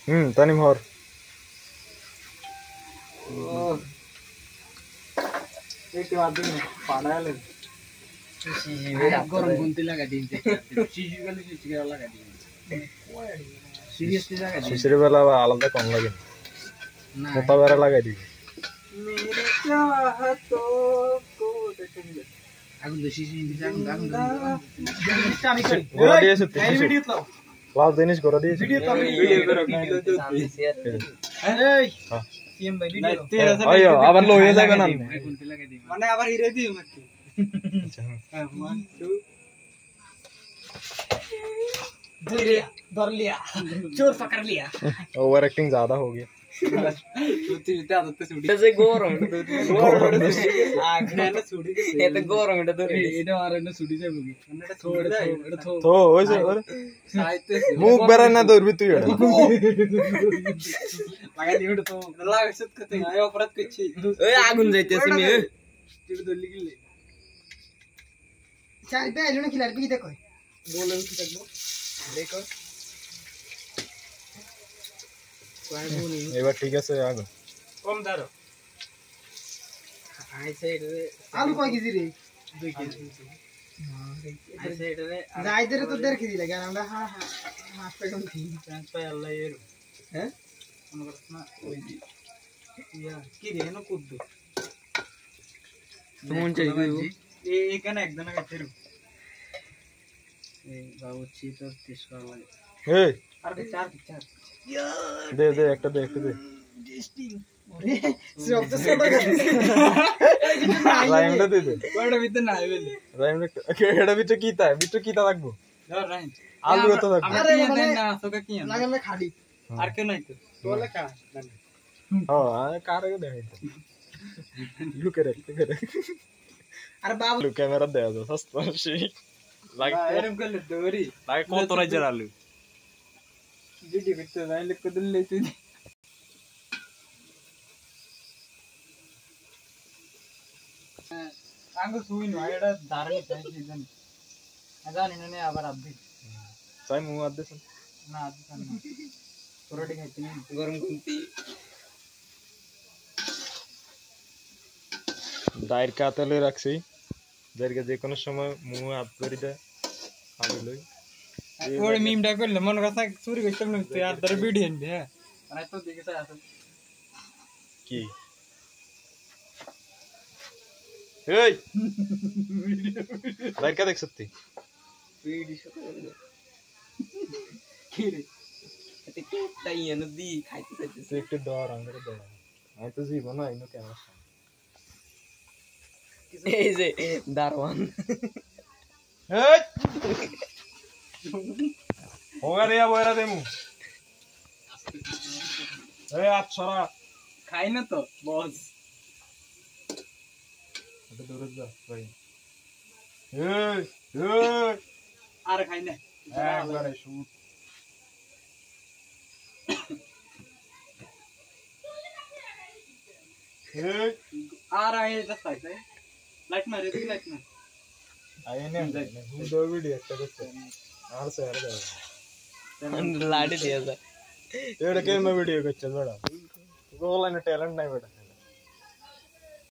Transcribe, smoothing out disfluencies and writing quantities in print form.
तनी मोर एक आदमी पाना ले गरम गुंती लगा दी सीजी वाली सीजी लगा दी सीरियसली लगा दी शिशिर वाला आलादा कौन लगे मोटा वाला लगा दी मेरे चाहतों को देखेंगे आगुन दे सीजी आगुन स्टार्ट कर गोरा दिए सुत्ती वीडियो लाओ लाव देनिस गोरा दिए वीडियो करो हां सीएम भाई वीडियो अयो আবার লয়ে যাবে না গুনতে লাগা দি মানে আবার হিরে দি মত अच्छा हां 1 2 धर लिया चोर पकड़ लिया ओवर एक्टिंग ज्यादा हो गया सुती ते आदत सुडी से गोरंग आगने ना सुडी ये तो गोरंग तो एडो आरने सुडी से बुगी अन्नटा छोड़ दे एडो तो ओइसे और साहित्य मुख बेरा ना दौरबी तू एडो लगा दिउड तो लागसत कते आयो परत कछि ओय आगुन जायतेस मी तिड दल्ली गेले चाल पे आइलो ना खिलाड़ी पे देखो बोले उठ सकबो देखो এবার ঠিক আছে আগুন কম ধরো আই সাইড রে আলু কয় কেজি রে 2 কেজি আই সাইড রে যাই দরে তো 1.5 কেজি লাগে আমরা হ্যাঁ হ্যাঁ মাছ পে কম থি ট্রান্স পাই আল্লাহ এর হ্যাঁ মনে করছ না ওই দি ইয়া কি রে না কুদ্দু মন চাই গো এখানে একদম কাটেরু এই বাবুচি তো টেস্ট করা লাগে এই আর চার दे दे একটা দে টেস্টিং ওরে সব তো ছোট রাইমটা দে দে বড় ভিতর না আইবেলে রাইমটা এডা ভিতর কিতা লাগবো ধর রাইম আলু তো লাগবো আরে দেন না তোকে কি লাগালে খালি আর কেউ নাই তো তোলে কা হ্যাঁ কারে দেখাই তো লুকে রে আর বাবু লুক ক্যামেরা দেয়া দাও সস্তা সেই লাগে এরকম করলে দৌড়ি লাগে কত রাজ্যের আলু ভিডিও করতে যাইলে কদল লে তুই আঙ্গ সুই না এটা দাঁড়ানি চাই সিজন আজান ইনে আবার আব্দি চাই মু আদ দেন না আদি না পুরোটি খাইতে না গরম গুনতি দাইর কাতলে রাখছি যারকে যে কোনো সময় মু আদ করি দে আমি লই ওরে মিমটা করলে মন কথা চুরি করতে না তুই আর ধরে ভিডিও আনবি হ্যাঁ মানে তো দেখে চাই আসল কি এই দাইর কা দেখছতি ভিডিও কি রে এতে কি তাই এনে খাইতে চাইতে একটু ডর আঙ্গরে ডর আমি তো জীবন না ইনো ক্যামেরা এই যে দারওয়ান এই होगा रे अब एरा देमु ए अच्छा खाई ना तो बॉस अबे दूर जा भाई ए आर खाई ना बारे शूट ए आर आए जस्ट लाइक लाइट मारे दी लाइट ना आए ने दो वीडियो একটা করতে আর স্যার দাও लाड़ी दिया था एड़ा के मैं वीडियो करछल बड़ा गोला ने टैलेंट नहीं बेटा